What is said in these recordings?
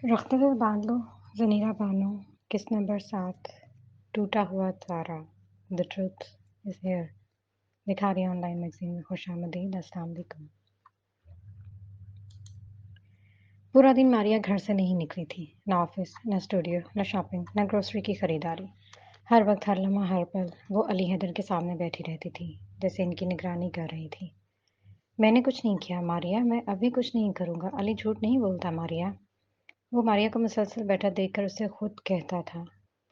رخت دل باندھ لو، زنیرہ بانو، کس نمبر 7 ٹوٹا ہوا تارا، دا ٹروتھ از ہیئر۔ بکھاری آن لائن میگزین میں خوش آمدید۔ السلام علیکم۔ پورا دن ماریا گھر سے نہیں نکلی تھی، نہ آفس، نہ اسٹوڈیو، نہ شاپنگ، نہ گروسری کی خریداری۔ ہر وقت، ہر لمحہ، ہر پل وہ علی حیدر کے سامنے بیٹھی رہتی تھی، جیسے ان کی نگرانی کر رہی تھی۔ میں نے کچھ نہیں کیا ماریا، میں ابھی کچھ نہیں کروں گا۔ علی جھوٹ نہیں بولتا ماریا۔ وہ ماریا کو مسلسل بیٹھا دیکھ کر اسے خود کہتا تھا۔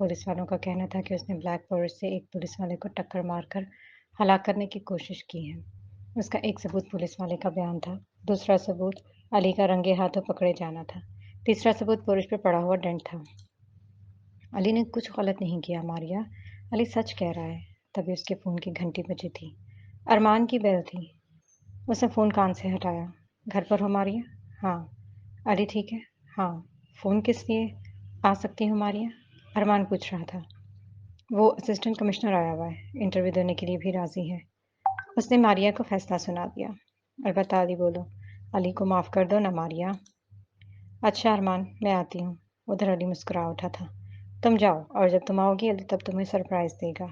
پولیس والوں کا کہنا تھا کہ اس نے بلیک فارسٹ سے ایک پولیس والے کو ٹکر مار کر ہلاک کرنے کی کوشش کی ہے۔ اس کا ایک ثبوت پولیس والے کا بیان تھا، دوسرا ثبوت علی کا رنگے ہاتھوں پکڑے جانا تھا، تیسرا ثبوت پورش پہ پڑا ہوا ڈنٹ تھا۔ علی نے کچھ غلط نہیں کیا ماریا، علی سچ کہہ رہا ہے۔ تبھی اس کے فون کی گھنٹی بجی تھی، ارمان کی بیل تھی۔ اس نے فون کان سے ہٹایا۔ گھر پر ہو ماریا؟ ہاں۔ علی ٹھیک ہے؟ ہاں۔ فون کس لیے؟ آ سکتی ہوں ماریا؟ ارمان پوچھ رہا تھا۔ وہ اسسٹنٹ کمشنر آیا ہوا ہے، انٹرویو دینے کے لیے بھی راضی ہے۔ اس نے ماریا کو فیصلہ سنا دیا۔ البتہ علی بولو، علی کو معاف کر دو نا ماریا۔ اچھا ارمان، میں آتی ہوں۔ ادھر علی مسکرا اٹھا تھا۔ تم جاؤ، اور جب تم آؤ گی علی تب تمہیں سرپرائز دے گا۔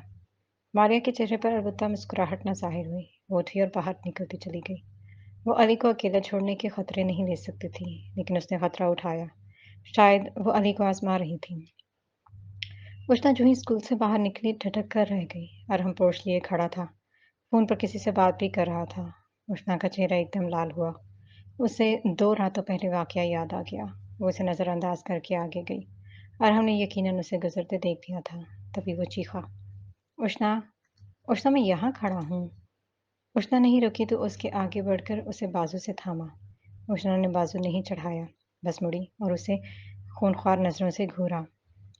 ماریا کے چہرے پر البتہ مسکراہٹ نہ ظاہر ہوئی، وہ اٹھی اور باہر نکلتی چلی گئی۔ وہ علی کو اکیلا چھوڑنے کے خطرے نہیں لے سکتی تھی، لیکن اس نے خطرہ اٹھایا۔ شاید وہ علی کو آزما رہی تھی۔ اشنا جو ہی اسکول سے باہر نکلی ٹھٹک کر رہ گئی۔ ارحم پوچھ لیے کھڑا تھا، فون پر کسی سے بات بھی کر رہا تھا۔ اشنا کا چہرہ ایک دم لال ہوا۔ اسے 2 راتوں پہلے واقعہ یاد آ گیا۔ وہ اسے نظر انداز کر کے آگے گئی۔ ارحم نے یقیناً اسے گزرتے دیکھ لیا تھا۔ تبھی وہ چیخا، اشنا، اشنا میں یہاں کھڑا ہوں۔ اشنا نہیں رکی تو اس کے آگے بڑھ کر اسے بازو سے تھاما۔ اشنا نے بازو نہیں چڑھایا، بس مڑی اور اسے خونخوار نظروں سے گھورا۔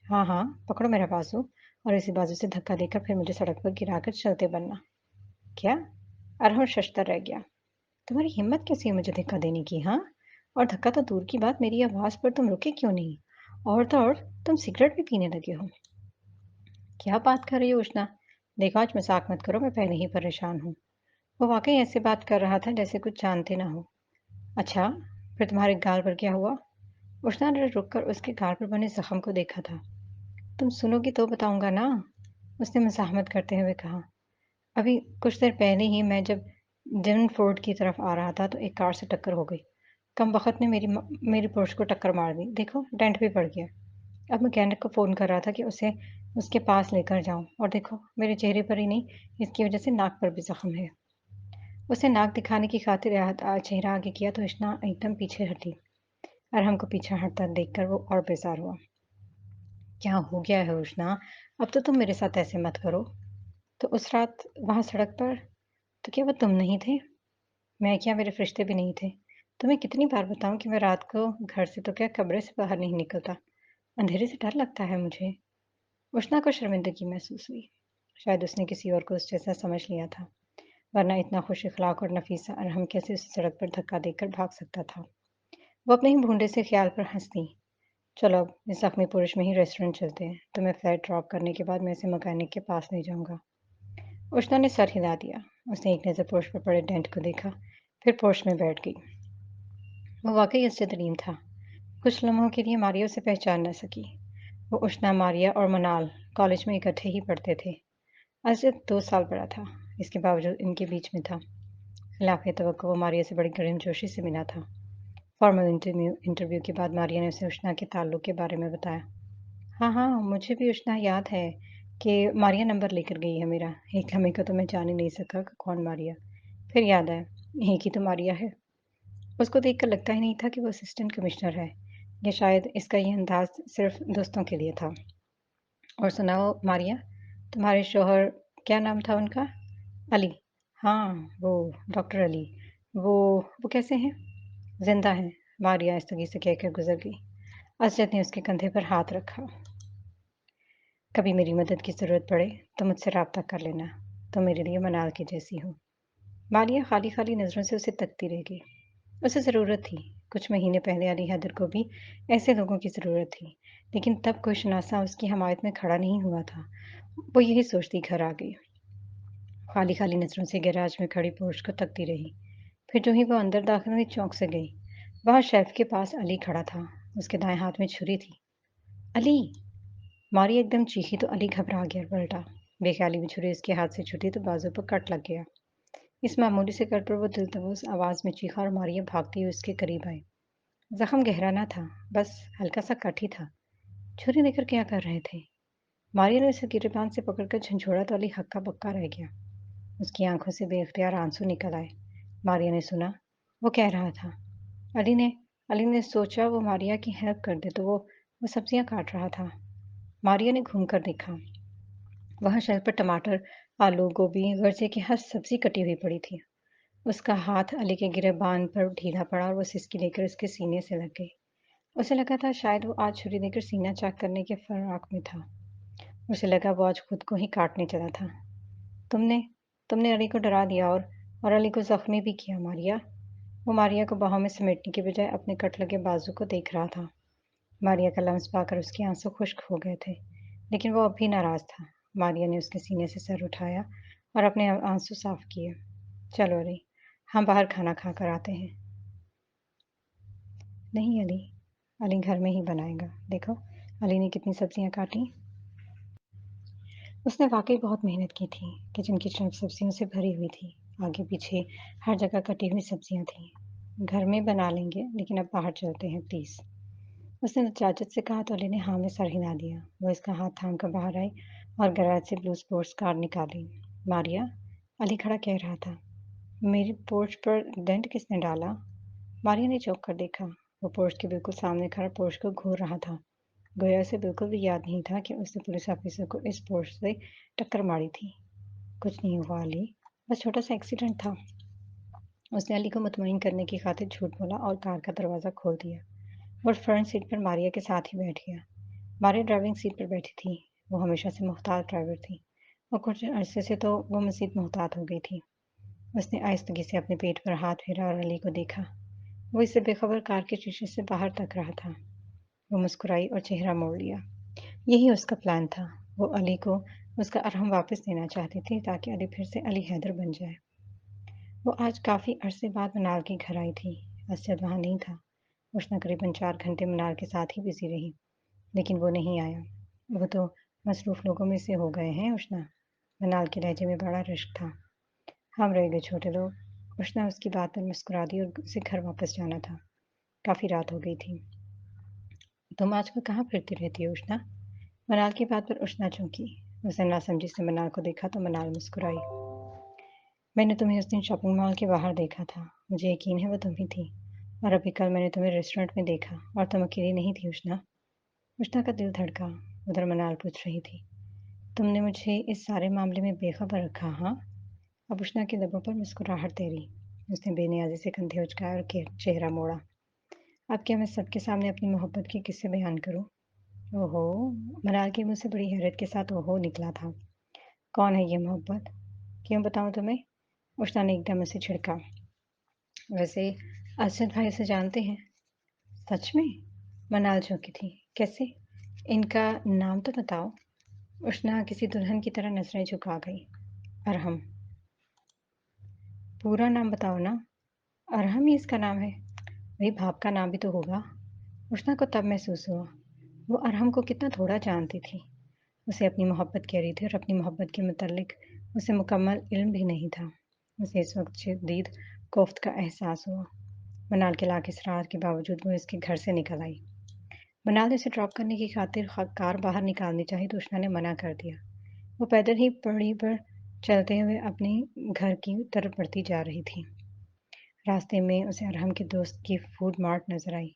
ہاں ہاں، پکڑو میرا بازو، اور اسی بازو سے دھکا دے کر پھر مجھے سڑک پر گرا کر چلتے بننا۔ کیا؟ ارحم ششدر رہ گیا۔ تمہاری ہمت کیسی ہے مجھے دھکا دینے کی؟ ہاں، اور دھکا تو دور کی بات، میری آواز پر تم رکے کیوں نہیں؟ اور تو اور تم سگریٹ بھی پینے لگے ہو۔ کیا بات کر رہی ہو اشنا؟ دیکھو آج مذاق مت کرو، میں پہلے ہی پریشان ہوں۔ وہ واقعی ایسے بات کر رہا تھا جیسے کچھ جانتے نہ ہو۔ اچھا، پھر تمہارے گال پر کیا ہوا؟ اشنا نے رک کر اس کے گال پر بنے زخم کو دیکھا تھا۔ تم سنو گی تو بتاؤں گا نا، اس نے مزاحمت کرتے ہوئے کہا۔ ابھی کچھ دیر پہلے ہی میں جب ڈیون فورٹ کی طرف آ رہا تھا تو ایک کار سے ٹکر ہو گئی۔ کم بخت نے میری پرش کو ٹکر مار دی، دیکھو ڈینٹ بھی پڑ گیا۔ اب میکینک کو فون کر رہا تھا کہ اسے اس کے پاس لے کر جاؤں، اور دیکھو میرے چہرے پر ہی نہیں، اس کی وجہ سے ناک پر بھی زخم ہے۔ اسے ناک دکھانے کی خاطر چہرہ آگے کیا تو اشنا ایک دم پیچھے ہٹی۔ ارحم کو پیچھے ہٹتا دیکھ کر وہ اور بیزار ہوا۔ کیا ہو گیا ہے اشنا؟ اب تو تم میرے ساتھ ایسے مت کرو۔ تو اس رات وہاں سڑک پر تو کیا وہ تم نہیں تھے؟ میں کیا، میرے فرشتے بھی نہیں تھے؟ تمہیں کتنی بار بتاؤں کہ میں رات کو گھر سے تو کیا کمرے سے باہر نہیں نکلتا، اندھیرے سے ڈر لگتا ہے مجھے۔ اشنا کو شرمندگی محسوس ہوئی۔ شاید اس نے کسی اور کو اس جیسا سمجھ لیا تھا، ورنہ اتنا خوش اخلاق اور نفیسہ ارحم کیسے اسے سڑک پر دھکا دے کر بھاگ سکتا تھا۔ وہ اپنے ہی بھونڈے سے خیال پر ہنسی۔ چلو اب اس زخمی پرش میں ہی ریسٹورنٹ چلتے ہیں، تمہیں فلیٹ ڈراپ کرنے کے بعد میں اسے مکینک کے پاس لے جاؤں گا۔ اشنا نے سر ہلا دیا۔ اس نے ایک نظر پورش پر پڑے ڈینٹ کو دیکھا، پھر پورش میں بیٹھ گئی۔ وہ واقعی اس سے ترین تھا۔ کچھ لمحوں کے لیے ماریا اسے پہچان نہ سکی۔ وہ اشنا، ماریا اور منال کالج میں اکٹھے ہی پڑھتے تھے۔ اسد 2 سال بڑا تھا، اس کے باوجود ان کے بیچ میں تھا۔ خلاف توقع وہ ماریا سے بڑی گرم جوشی سے ملا تھا۔ فارمل انٹرویو کے بعد ماریا نے اسے اشنا کے تعلق کے بارے میں بتایا۔ ہاں ہاں، مجھے بھی اشنا یاد ہے کہ ماریا نمبر لے کر گئی ہے میرا۔ ایک لمحے کو تو میں جان ہی نہیں سکا کہ کون ماریا، پھر یاد آیا ایک ہی تو ماریا ہے۔ اس کو دیکھ کر لگتا ہی نہیں تھا کہ وہ اسسٹنٹ کمشنر ہے، یا شاید اس کا یہ انداز صرف دوستوں کے لیے تھا۔ اور سناؤ ماریا، تمہارے شوہر کیا نام تھا ان کا؟ علی؟ ہاں، وہ ڈاکٹر علی، وہ کیسے ہیں؟ زندہ ہیں، ماریا آہستگی سے کہہ کر گزر گئی۔ اسجد نے اس کے کندھے پر ہاتھ رکھا۔ کبھی میری مدد کی ضرورت پڑے تو مجھ سے رابطہ کر لینا، تم میرے لیے منال کی جیسی ہو۔ ماریا خالی خالی نظروں سے اسے تکتی رہ گئی۔ اسے ضرورت تھی، کچھ مہینے پہلے علی حیدر کو بھی ایسے لوگوں کی ضرورت تھی، لیکن تب کوئی شناسا اس کی حمایت میں کھڑا نہیں ہوا تھا۔ وہ یہی سوچتی گھر آ گئی، خالی خالی نظروں سے گیراج میں کھڑی پورش کو تکتی رہی۔ پھر جو ہی وہ اندر داخل ہوئی چونک سے گئی۔ وہاں شیلف کے پاس علی کھڑا تھا، उसके दाएं हाथ में छुरी थी। अली! मारिया एकदम चीखी तो अली घबरा गया और पलटा। बेख्याली में छुरी उसके हाथ से छूटी तो बाजू पर कट लग गया। इस मामूली से कट पर वो दिलतवुस आवाज में चीखा और मारिया भागती हुई उसके करीब आई। जख्म गहरा ना था, बस हल्का सा कट ही था। छुरी लेकर क्या कर रहे थे? मारिया ने उसे गिरेबान से पकड़कर झंझोड़ा तो अली हक्का बक्का रह गया। उसकी आंखों से बेख्तियार आंसू निकल आए। मारिया ने सुना, वो कह रहा था। अली ने अली ने सोचा वो मारिया की हेल्प कर दे तो वो सब्जियां काट रहा था। मारिया ने घूमकर देखा। वहां शेल्फ पर टमाटर, आलू, गोभी, गर्जे की हर सब्जी कटी हुई पड़ी थी। उसका हाथ अली के गिरेबान पर ढीला पड़ा और वो सिसकी लेकर उसके सीने से लग गई। उसे लगा था शायद वो आज छुरी देकर सीना चाक करने के फिराक में था। उसे लगा वो आज खुद को ही काटने चला था। तुमने तुमने अली को डरा दिया और अली को जख्मी भी किया, मारिया। वो मारिया को बाहों में समेटने के बजाय अपने कट लगे बाजू को देख रहा था। मारिया का लम्स पाकर उसके आंसू खुश्क हो गए थे, लेकिन वो अब भी नाराज था। मारिया ने उसके सीने से सर उठाया और अपने आंसू साफ किए। चलो अली, हम बाहर खाना खा कर आते हैं। नहीं अली, अली घर में ही बनाएगा। देखो, अली ने कितनी सब्जियां काटी। उसने वाकई बहुत मेहनत की थी। किचन की शेल्फ सब्जियों से भरी हुई थी। आगे पीछे हर जगह कटी हुई सब्जियां थी। घर में बना लेंगे, लेकिन अब बाहर चलते हैं प्लीज। उसने इजाज़त से कहा तो अली ने हाँ में सर हिला दिया। वो इसका हाथ थाम कर बाहर आई और गैराज से ब्लू स्पोर्ट्स कार निकाली। मारिया, अली खड़ा कह रहा था, मेरी पोर्च पर डेंट किसने डाला? मारिया ने चौंक कर देखा। वो पोर्च के बिल्कुल सामने खड़ा पोर्च को घूर रहा था। गोया उसे बिल्कुल भी याद नहीं था कि उसने पुलिस ऑफिसर को इस पोर्च से टक्कर मारी थी। कुछ नहीं हुआ अली, बस छोटा सा एक्सीडेंट था। उसने अली को मुतमईन करने की खातिर झूठ बोला और कार का दरवाज़ा खोल दिया। वो फ्रंट सीट पर मारिया के साथ ही बैठ गया। मारिया ड्राइविंग सीट पर बैठी थी। वो हमेशा से मुख्तार ड्राइवर थी और कुछ अरसे से तो वो मज़ीद मुहतात हो गई थी। उसने आहिस्तगी से अपने पेट पर हाथ फेरा और अली को देखा। वो इससे बेखबर कार के शीशे से बाहर तक रहा था। वो मुस्कुराई और चेहरा मोड़ लिया। यही उसका प्लान था। वो अली को उसका अरहम वापस देना चाहती थी ताकि अली फिर से अली हैदर बन जाए। वो आज काफ़ी अरसे बाद मनाल के घर आई थी। असद वहाँ नहीं था। उष्णा करीबन 4 घंटे मनाल के साथ ही बिजी रही, लेकिन वो नहीं आया। वो तो मसरूफ़ लोगों में से हो गए हैं उष्णा। मनाल के लहजे में बड़ा रश्क था। हम रह गए छोटे लोग। उष्णा उसकी बात पर मुस्कुरा दी और उसे घर वापस जाना था। काफ़ी रात हो गई थी। तुम आजकल कहाँ फिरती रहती हो उष्णा? मनाल की बात पर उष्णा चौंकी। उसने नासमझी से मनाल को देखा तो मनाल मुस्कुराई। मैंने तुम्हें उस दिन शॉपिंग मॉल के बाहर देखा था। मुझे यकीन है वो तुम ही थी। और अभी कल मैंने तुम्हें रेस्टोरेंट में देखा और तुम अकेली नहीं थी उष्णा। उष्णा का दिल धड़का। उधर मनाल पूछ रही थी, तुमने मुझे इस सारे मामले में बेखबर रखा, हाँ? अब उष्णा के लबों पर मुस्कुराहट तैरी। उसने बेनियाजी से कंधे उचकाए और चेहरा मोड़ा। अब क्या मैं सबके सामने अपनी मोहब्बत के किस्से बयान करूं? ओहो! मनाल के मुंह से बड़ी हैरत के साथ ओहो निकला था। कौन है ये मोहब्बत? क्यों बताऊं तुम्हें? उष्णा ने एकदम उसे छिड़का। वैसे अरशद भाई उसे जानते हैं? सच में? मनाल चौंकी थी। कैसे? इनका नाम तो बताओ। उष्णा किसी दुल्हन की तरह नजरें झुका गई। अरहम। पूरा नाम बताओ ना। अरहम ही इसका नाम है। भाई बाप का नाम भी तो होगा। उष्णा को तब महसूस हुआ, वो अरहम को कितना थोड़ा जानती थी। उसे अपनी मोहब्बत कह रही थी और अपनी मोहब्बत के मुतल्लिक उसे मुकम्मल इल्म भी नहीं था। उसे इस वक्त शदीद कोफ्त का एहसास हुआ। मनाल के लाख इसरार के बावजूद वो इसके घर से निकल आई। मनाल ने उसे ड्रॉप करने की खातिर कार बाहर निकालनी चाहिए तो उष्णा ने मना कर दिया। वो पैदल ही पड़ी पर चलते हुए अपने घर की तरफ बढ़ती जा रही थी। रास्ते में उसे अरहम के दोस्त की फूड मार्ट नजर आई।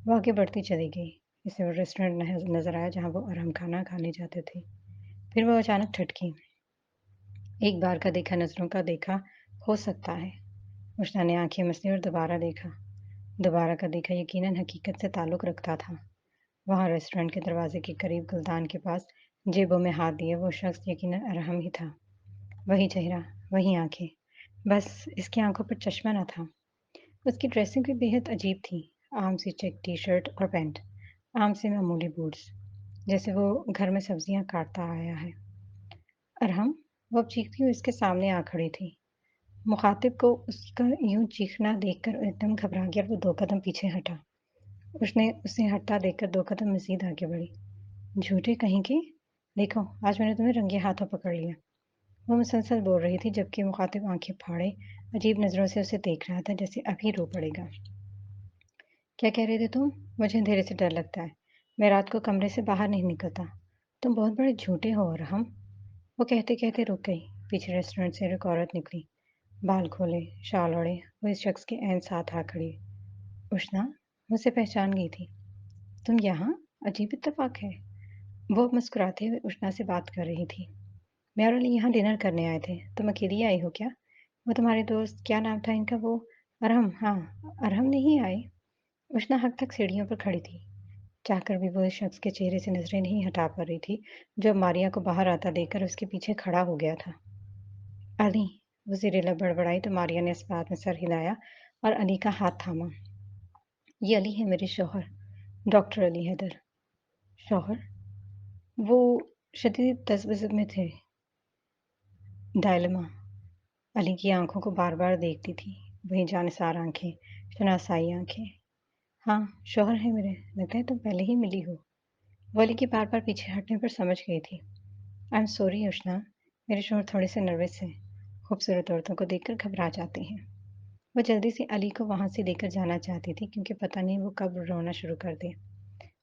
वो आगे बढ़ती चली गई। इसे वो रेस्टोरेंट नजर आया जहाँ वो अरहम खाना खाने जाते थे। फिर वो अचानक ठटकी। एक बार का देखा नजरों का देखा हो सकता है। उष्णा ने आंखें मसली और दोबारा देखा। दोबारा का देखा यकीनन हकीकत से ताल्लुक रखता था। वहाँ रेस्टोरेंट के दरवाजे के करीब गुलदान के पास जेबों में हाथ दिए वो शख्स यकीनन अरहम ही था। वही चेहरा, वही आंखें, बस इसकी आंखों पर चश्मा न था। उसकी ड्रेसिंग भी बेहद अजीब थी। आम सी चेक टी शर्ट और पैंट, आम से मामूली बूट्स, जैसे वो घर में सब्जियां काटता आया है। अरहम, वो अब चीखती हुई उसके सामने आ खड़ी थी। मुखातिब को उसका यूं चीखना देखकर एकदम घबरा गया और वो 2 कदम पीछे हटा। उसने उसे हटता देखकर 2 कदम मज़ीद आगे बढ़ी। झूठे कहीं के! देखो, आज मैंने तुम्हें रंगे हाथों पकड़ लिया। वो मुसलसल बोल रही थी जबकि मुखातिब आंखें फाड़े अजीब नज़रों से उसे देख रहा था जैसे अभी रो पड़ेगा। क्या कह रहे थे तुम? मुझे अंधेरे से डर लगता है। मैं रात को कमरे से बाहर नहीं निकलता। तुम बहुत बड़े झूठे हो अरहम। वो कहते-कहते रुक गई। पीछे रेस्टोरेंट से एक औरत निकली। बाल खोले, शाल ओढ़े, वो इस शख्स के ऐन साथ आ खड़ी। उष्णा, मुझसे पहचान गई थी। तुम यहाँ? अजीब इत्तेफाक है। वो अब मुस्कुराते हुए उष्णा से बात कर रही थी। मैं और अली यहाँ डिनर करने आए थे। तुम अकेली आई हो क्या? वो तुम्हारे दोस्त, क्या नाम था इनका वो? अरहम, हाँ, अरहम नहीं आए? उष्णा हद तक सीढ़ियों पर खड़ी थी। चाहकर भी वो इस शख्स के चेहरे से नजरें नहीं हटा पा रही थी, जो अब मारिया को बाहर आता देखकर उसके पीछे खड़ा हो गया था। अली, वो ज़ेरेला बड़बड़ाई तो मारिया ने इस बात में सर हिलाया और अली का हाथ थामा। ये अली है मेरे शौहर, डॉक्टर अली हैदर। शौहर? वो शदीद तज़ब्ज़ुब में थे। डायलमा अली की आंखों को बार-बार देखती थी, वही जानिसार आंखें, शनासाई आंखें। हाँ, शौहर है मेरे, लगता है तुम पहले ही मिली हो। वो अली के बार-बार पीछे हटने पर समझ गई थी। आई एम सॉरी उष्णा, मेरे शौहर थोड़े से नर्वस हैं। खूबसूरत औरतों को देखकर घबरा जाते हैं। वो जल्दी से अली को वहां से लेकर जाना चाहती थी क्योंकि पता नहीं वो कब रोना शुरू कर दे।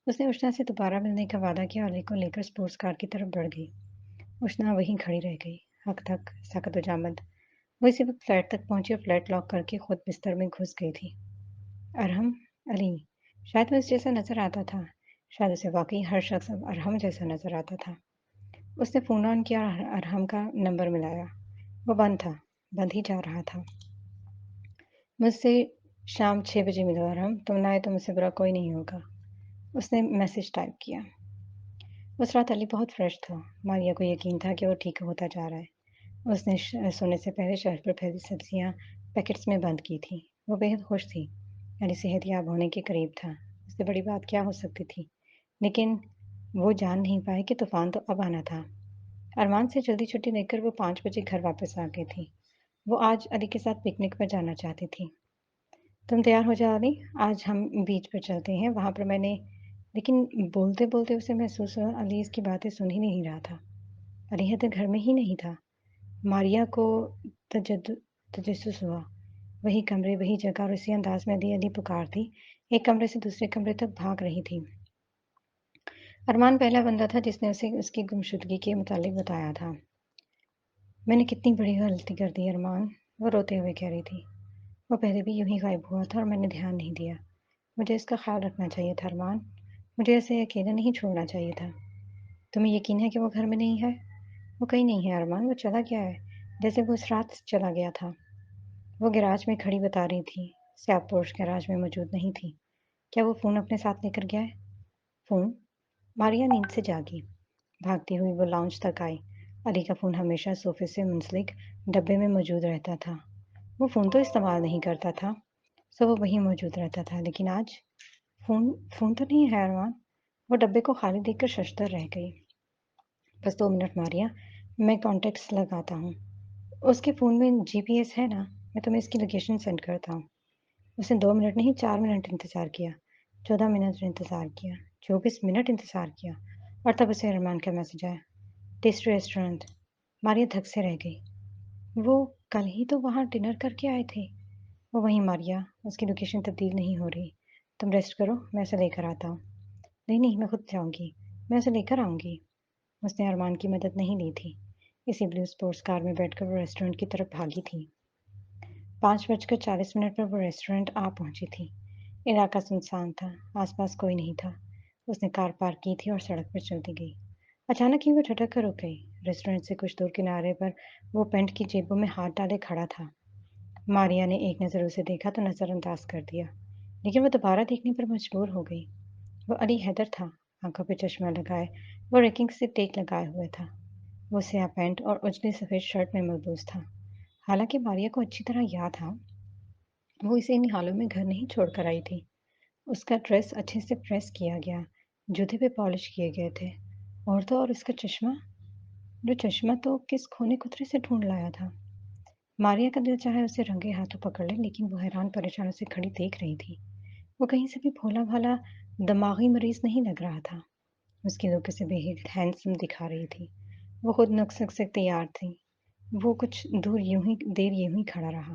उसने उष्णा से दोबारा मिलने का वादा किया और अली को लेकर स्पोर्ट्स कार की तरफ बढ़ गई। उष्णा वहीं खड़ी रह गई, हक तक सख्त जामद। वो इसी वक्त फ्लैट तक पहुंची और फ्लैट लॉक करके खुद बिस्तर में घुस गई थी। अरहम, अली, शायद वो इस जैसा नजर आता था। शायद उसे वाकई हर शख्स अब अरहम जैसा नजर आता था। उसने फ़ोन ऑन किया और अरहम का नंबर मिलाया। वो बंद था, बंद ही जा रहा था। मुझसे शाम 6 बजे मिलो अरहम, तुम ना आए तो मुझसे बुरा कोई नहीं होगा। उसने मैसेज टाइप किया। उस रात अली बहुत फ्रेश था। मारिया को यकीन था कि वो ठीक होता जा रहा है। उसने सोने से पहले शेल्फ पर फैली सब्जियां पैकेट्स में बंद की थी। वो बेहद खुश थी। अली सेहतयाब होने के करीब था। इससे बड़ी बात क्या हो सकती थी? लेकिन वो जान नहीं पाए कि तूफान तो अब आना था। अरमान से जल्दी छुट्टी लेकर वो 5 बजे घर वापस आ गई थी। वो आज अली के साथ पिकनिक पर जाना चाहती थी। तुम तैयार हो जाओ अली, आज हम बीच पर चलते हैं। वहां पर मैंने लेकिन बोलते बोलते उसे महसूस हुआ अली इसकी बातें सुन ही नहीं रहा था। अली है तो घर में ही नहीं था। मारिया को तजद तजस्सुस हुआ। वही कमरे, वही जगह और इसी अंदाज में अली अली पुकारती एक कमरे से दूसरे कमरे तक भाग रही थी। अरमान पहला बंदा था जिसने उसे उसकी गुमशुदगी के मुतालिक बताया था। मैंने कितनी बड़ी गलती कर दी अरमान, वो रोते हुए कह रही थी। वो पहले भी यूं ही गायब हुआ था और मैंने ध्यान नहीं दिया। मुझे इसका ख्याल रखना चाहिए था अरमान। मुझे ऐसे अकेला नहीं छोड़ना चाहिए था। तुम्हें यकीन है कि वो घर में नहीं है? वो कहीं नहीं है अरमान, वो चला गया है, जैसे वो उस रात चला गया था। वो गैराज में खड़ी बता रही थी। स्याह पोर्श गैराज में मौजूद नहीं थी। क्या वो फ़ोन अपने साथ लेकर गया है? फ़ोन? मारिया नींद से जागी। भागती हुई वो लाउंज तक आई। अली का फ़ोन हमेशा सोफे से मुंसलिक डब्बे में मौजूद रहता था। वो फ़ोन तो इस्तेमाल नहीं करता था, सो वो वहीं मौजूद रहता था। लेकिन आज फ़ोन फ़ोन तो नहीं है अरमान। वो डब्बे को खाली देखकर शशदर रह गई। बस 2 मिनट मारिया, मैं कॉन्टेक्ट्स लगाता हूँ। उसके फ़ोन में जीपीएस है ना? मैं तुम्हें इसकी लोकेशन सेंड करता हूँ। उसने 2 मिनट नहीं 4 मिनट इंतज़ार किया, 14 मिनट इंतज़ार किया, 24 मिनट इंतज़ार किया और तब उसे अरमान का मैसेज आया। Tasty restaurant. मारिया धक से रह गई। वो कल ही तो वहाँ डिनर करके आए थे। वो वहीं मारिया, उसकी लोकेशन तब्दील नहीं हो रही। तुम रेस्ट करो, मैं उसे लेकर आता हूँ। नहीं, नहीं, मैं खुद जाऊँगी। मैं उसे लेकर आऊँगी। उसने अरमान की मदद नहीं ली थी। इसी ब्लू स्पोर्ट्स कार में बैठकर वो रेस्टोरेंट की तरफ भागी थी। 5:40 पर वो रेस्टोरेंट आ पहुंची थी। इलाका सुनसान था, आसपास कोई नहीं था। उसने कार पार्क की थी और सड़क पर चलती गई। अचानक ही वो ठटक कर रुक गई। रेस्टोरेंट से कुछ दूर किनारे पर वो पैंट की जेबों में हाथ डाले खड़ा था। मारिया ने एक नज़र उसे देखा तो नज़रअंदाज कर दिया, लेकिन वो दोबारा देखने पर मजबूर हो गई। वो अली हैदर था, आंखों पे चश्मा लगाए, वो रेकिंग से टेक लगाए हुए था। वो स्याह पैंट और उजली सफ़ेद शर्ट में मलबूस था। हालांकि मारिया को अच्छी तरह याद था, वो इसे इन हालों में घर नहीं छोड़कर आई थी। उसका ड्रेस अच्छे से प्रेस किया गया, जूते पे पॉलिश किए गए थे। और तो और उसका चश्मा, जो चश्मा तो किस खोने कुतरे से ढूंढ लाया था। मारिया का दिल चाहे उसे रंगे हाथों पकड़ ले, लेकिन वो हैरान परेशान उसे खड़ी देख रही थी। वो कहीं से भी भोला-भाला दिमागी मरीज़ नहीं लग रहा था। उसकी लुक उसे बेहद हैंडसम दिखा रही थी। वो खुद नुस्खे से तैयार थी। वो कुछ दूर यूं ही खड़ा रहा।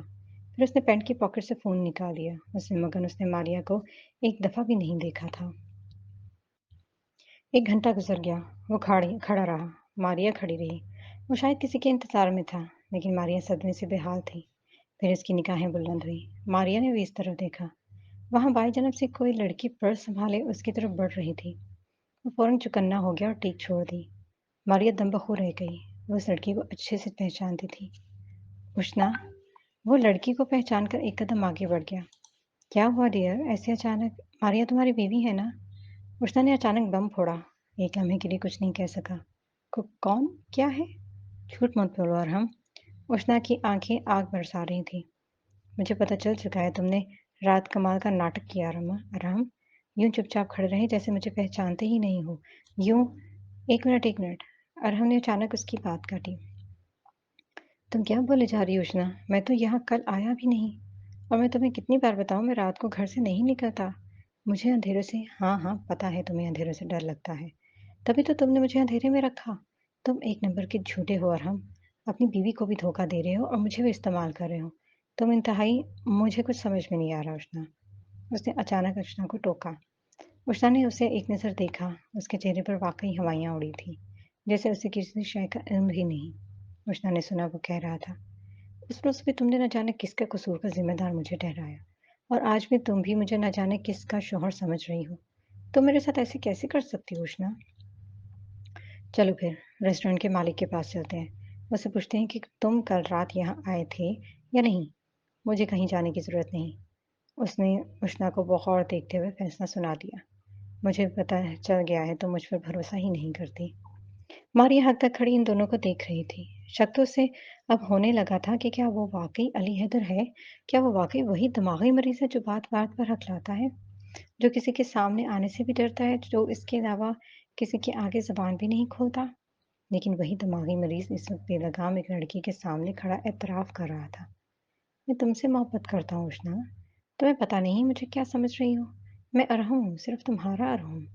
फिर उसने पैंट की पॉकेट से फ़ोन निकाल लिया। मगन उसने मारिया को एक दफ़ा भी नहीं देखा था। 1 घंटा गुज़र गया। वो खड़ा रहा। मारिया खड़ी रही। वो शायद किसी के इंतज़ार में था, लेकिन मारिया सदमे से बेहाल थी। फिर उसकी निगाहें बुलंद हुई। मारिया ने भी इस तरफ देखा। वहाँ बाएं जन्म से कोई लड़की पर्स संभाले उसकी तरफ बढ़ रही थी। वो फ़ौरन चौकन्ना हो गया और टीक छोड़ दी। मारिया दंबखू रह गई। वो उस लड़की को अच्छे से पहचानती थी। उष्णा, वो लड़की को पहचानकर एक कदम आगे बढ़ गया। क्या हुआ डियर? ऐसे अचानक? मारिया तुम्हारी बीवी है ना? उष्णा ने अचानक दम फोड़ा। एक लम्हे के लिए कुछ नहीं कह सका। कौन? क्या है? झूठ मत बोलो अरहम। उष्णा की आंखें आग बरसा रही थी। मुझे पता चल चुका है तुमने रात कमाल का नाटक किया अरहम। यूं चुपचाप खड़े रहे जैसे मुझे पहचानते ही नहीं हो। यूं। एक मिनट। अरहम ने अचानक उसकी बात काटी। तुम क्या बोले जा रही हो उष्णा? मैं तो यहाँ कल आया भी नहीं। और मैं तुम्हें कितनी बार बताऊं, मैं रात को घर से नहीं निकलता। मुझे अंधेरों से, हाँ हाँ पता है तुम्हें अंधेरों से डर लगता है। तभी तो तुमने मुझे अंधेरे में रखा। तुम एक नंबर के झूठे हो और हम अपनी बीवी को भी धोखा दे रहे हो और मुझे भी इस्तेमाल कर रहे हो। तुम इंतहाई, मुझे कुछ समझ में नहीं आ रहा उष्णा। उसने अचानक उष्णा को टोका। उष्णा ने उसे एक नज़र देखा। उसके चेहरे पर वाकई हवाइयाँ उड़ी थी, जैसे उसे किसी शय का इल्म भी नहीं। उष्णा ने सुना वो कह रहा था, उस रोज भी तुमने न जाने किसके कसूर का जिम्मेदार मुझे ठहराया, और आज भी तुम भी मुझे न जाने किसका शौहर समझ रही हो। तुम मेरे साथ ऐसे कैसे कर सकती हो उष्णा? चलो फिर रेस्टोरेंट के मालिक के पास चलते हैं। उससे पूछते हैं कि तुम कल रात यहाँ आए थे या नहीं। मुझे कहीं जाने की ज़रूरत नहीं। उसने उष्णा को बगौर देखते हुए फैसला सुना दिया। मुझे पता चल गया है तुम मुझ पर भरोसा ही नहीं करती। मारिया हद तक खड़ी इन दोनों को देख रही थी। शक तो उसे अब होने लगा था कि क्या वो वाकई अली हैदर है? क्या वो वाकई वही दिमागी मरीज है जो बात बात पर हकलाता है, जो किसी के सामने आने से भी डरता है, जो इसके अलावा किसी के आगे जबान भी नहीं खोलता? लेकिन वही दिमागी मरीज इस वक्त बेलगाम एक लड़की के सामने खड़ा एतराफ कर रहा था, मैं तुमसे मोहब्बत करता हूँ उष्णा। तुम्हें पता नहीं मुझे क्या समझ रही हो? मैं अरहम हूँ, सिर्फ तुम्हारा अरहम।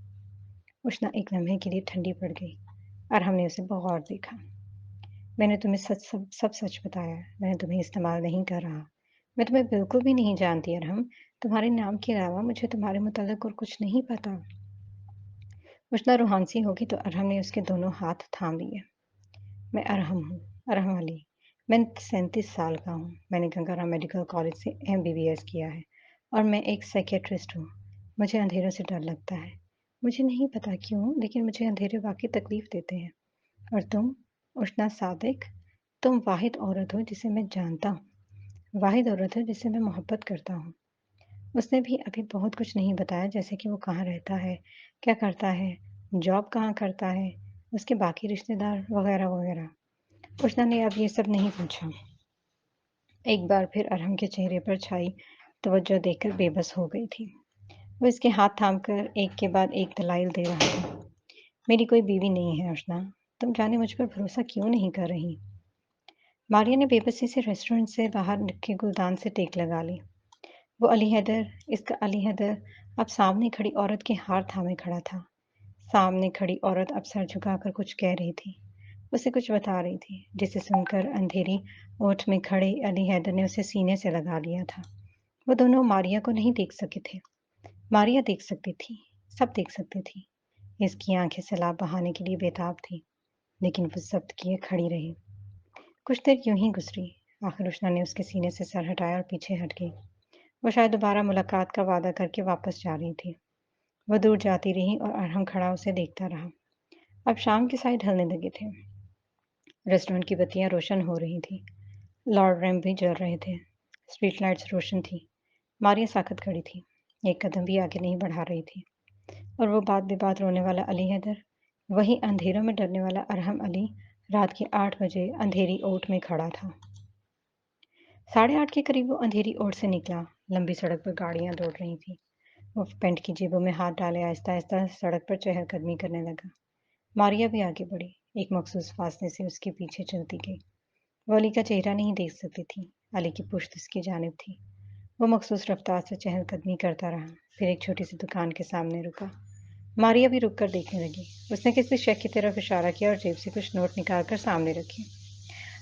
उष्णा एक लम्हे के लिए ठंडी पड़ गई। अरहम ने उसे बगौर देखा। मैंने तुम्हें सब सच बताया है। मैंने तुम्हें इस्तेमाल नहीं कर रहा। मैं तुम्हें बिल्कुल भी नहीं जानती अरहम। तुम्हारे नाम के अलावा मुझे तुम्हारे मुतल्लिक और कुछ नहीं पता। उष्णा रूहानसी होगी तो अरहम ने उसके दोनों हाथ थाम लिए। मैं अरहम हूँ, अरहम अली। मैं 37 साल का हूँ। मैंने गंगाराम मेडिकल कॉलेज से MBBS किया है और मैं एक साइकियाट्रिस्ट हूँ। मुझे अंधेरों से डर लगता है। मुझे नहीं पता क्यों, लेकिन मुझे अंधेरे वाकई तकलीफ देते हैं। और तुम, उष्णा सादिक, तुम वाहिद औरत हो जिसे मैं जानता हूँ। वाहिद औरत हो जिससे मैं मोहब्बत करता हूँ। उसने भी अभी बहुत कुछ नहीं बताया, जैसे कि वो कहाँ रहता है, क्या करता है, जॉब कहाँ करता है, उसके बाकी रिश्तेदार वगैरह वगैरह। उष्णा ने अब ये सब नहीं पूछा। एक बार फिर अरहम के चेहरे पर छाई तवज्जो देखकर बेबस हो गई थी। वो इसके हाथ थामकर एक के बाद एक दलाइल दे रहा था। मेरी कोई बीवी नहीं है उष्णा। तुम जाने मुझ पर भरोसा क्यों नहीं कर रही? मारिया ने बेबसी से रेस्टोरेंट से बाहर के गुलदान से टेक लगा ली। वो अली हैदर, इसका अली हैदर अब सामने खड़ी औरत के हाथ थामे खड़ा था। सामने खड़ी औरत अब सर झुकाकर कुछ कह रही थी। उसे कुछ बता रही थी, जिसे सुनकर अंधेरी ओट में खड़े अली हैदर ने उसे सीने से लगा लिया था। वो दोनों मारिया को नहीं देख सके थे। मारिया देख सकती थी, सब देख सकती थी। इसकी आंखें सैलाब बहाने के लिए बेताब थी, लेकिन वो जब्त किए खड़ी रही। कुछ देर यूं ही गुजरी। आखिर उष्णा ने उसके सीने से सर हटाया और पीछे हट गई। वो शायद दोबारा मुलाकात का वादा करके वापस जा रही थी। वो दूर जाती रही और अरहम खड़ा उसे देखता रहा। अब शाम के साए ढलने लगे थे। रेस्टोरेंट की बत्तियां रोशन हो रही थी। लॉर्ड रैम्प भी जल रहे थे। स्ट्रीट लाइट्स रोशन थी। मारिया साकत खड़ी थी। एक कदम भी आगे नहीं बढ़ा रही थी। और वो बात बेबात रोने वाला अली हैदर, वही अंधेरों में डरने वाला अरहम अली, रात के 8 बजे अंधेरी ओट में खड़ा था। 8:30 के करीब वो अंधेरी ओट से निकला। लंबी सड़क पर गाड़ियां दौड़ रही थी। वो पैंट की जेबों में हाथ डाले आहिस्ता आहिस्ता सड़क पर चहलकदमी करने लगा। मारिया भी आगे बढ़ी। एक मखसूस फासले से उसके पीछे चलती गई। वो अली का चेहरा नहीं देख सकती थी। अली की पुश्त उसकी जानिब थी। वो मखसूस रफ्तार से चहलकदमी करता रहा। پھر ایک چھوٹی سی دکان کے سامنے رکا۔ ماریا بھی رک کر دیکھنے لگی۔ اس نے کسی شے کی طرف اشارہ کیا اور جیب سے کچھ نوٹ نکال کر سامنے رکھے۔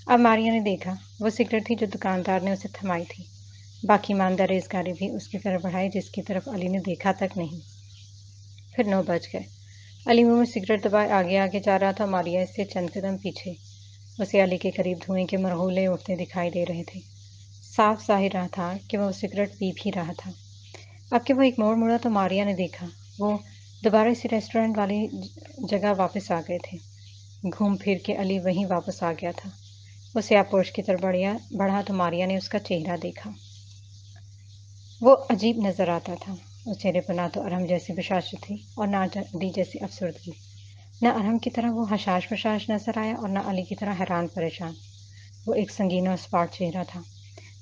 اب ماریا نے دیکھا وہ سگریٹ تھی جو دکاندار نے اسے تھمائی تھی۔ باقی ماندہ ریزگاری بھی اس کی طرف بڑھائی جس کی طرف علی نے دیکھا تک نہیں۔ پھر 9 بج گئے۔ علی منہ میں سگریٹ دبائے آگے آگے جا رہا تھا، ماریا اس سے چند قدم پیچھے۔ اسے علی کے قریب دھوئیں کے مرغولے اٹھتے دکھائی دے رہے تھے۔ صاف ظاہر رہا تھا کہ وہ سگریٹ پی بھی رہا تھا۔ اب کہ وہ ایک موڑ مڑا تو ماریا نے دیکھا وہ دوبارہ اسی ریسٹورنٹ والی جگہ واپس آ گئے تھے۔ گھوم پھر کے علی وہیں واپس آ گیا تھا۔ وہ سیاہ پوش کی طرف بڑھا تو ماریا نے اس کا چہرہ دیکھا۔ وہ عجیب نظر آتا تھا۔ اس چہرے پر نہ تو ارحم جیسی بشاشت تھی اور نہ علی جیسی افسردگی۔ نہ ارحم کی طرح وہ حشاش بشاش نظر آیا اور نہ علی کی طرح حیران پریشان۔ وہ ایک سنگین اور اسپاٹ چہرہ تھا۔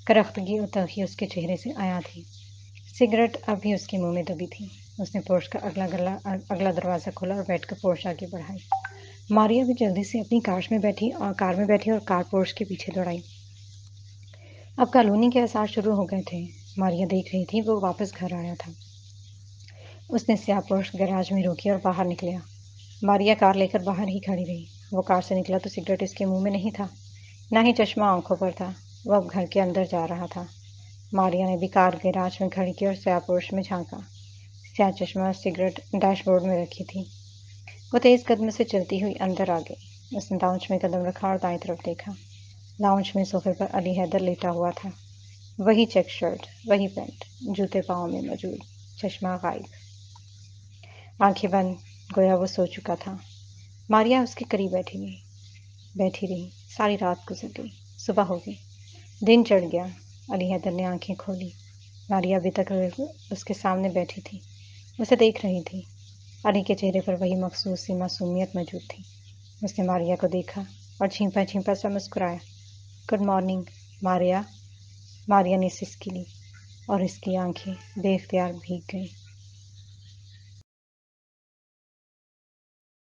کرختگی اور تلخی اس کے چہرے سے عیاں تھی۔ سگریٹ اب بھی اس کے منہ میں دبی تھی۔ اس نے پورش کا اگلا دروازہ کھولا اور بیٹھ کر پورش آگے بڑھائی۔ ماریا بھی جلدی سے اپنی کار میں بیٹھی اور کار پورش کے پیچھے دوڑائی۔ اب کالونی کے اثار شروع ہو گئے تھے۔ ماریا دیکھ رہی تھی وہ واپس گھر آیا تھا۔ اس نے سیاہ پورش گیراج میں روکی اور باہر نکلیا۔ ماریا کار لے کر باہر ہی کھڑی رہی۔ وہ کار سے نکلا تو سگریٹ اس کے منہ میں نہیں تھا، نہ ہی چشمہ آنکھوں پر تھا۔ وہ اب گھر کے اندر جا رہا تھا۔ ماریا نے بھی کار گیراج میں کھڑی کی اور سیاہ پورش میں جھانکا۔ سیاہ چشمہ اور سگریٹ ڈیش بورڈ میں رکھی تھی۔ وہ تیز قدم سے چلتی ہوئی اندر آ گئی۔ اس نے لاؤنج میں قدم رکھا اور دائیں طرف دیکھا۔ لاؤنج میں صوفے پر علی حیدر لیٹا ہوا تھا۔ وہی چیک شرٹ، وہی پینٹ، جوتے پاؤں میں موجود، چشمہ غائب، آنکھیں بند، گویا وہ سو چکا تھا۔ ماریا اس کے قریب بیٹھی رہی۔ ساری رات گزر گئی۔ صبح ہو گئی۔ دن چڑھ گیا۔ علی حیدر نے آنکھیں کھولی۔ ماریا ابھی تک اس کے سامنے بیٹھی تھی، اسے دیکھ رہی تھی۔ علی کے چہرے پر وہی مخصوص سی معصومیت موجود تھی۔ اس نے ماریا کو دیکھا اور جھیمپا جھیمپا سا مسکرایا۔ گڈ مارننگ ماریا۔ ماریا نے سسکی لی اور اس کی آنکھیں بے اختیار بھیگ گئیں۔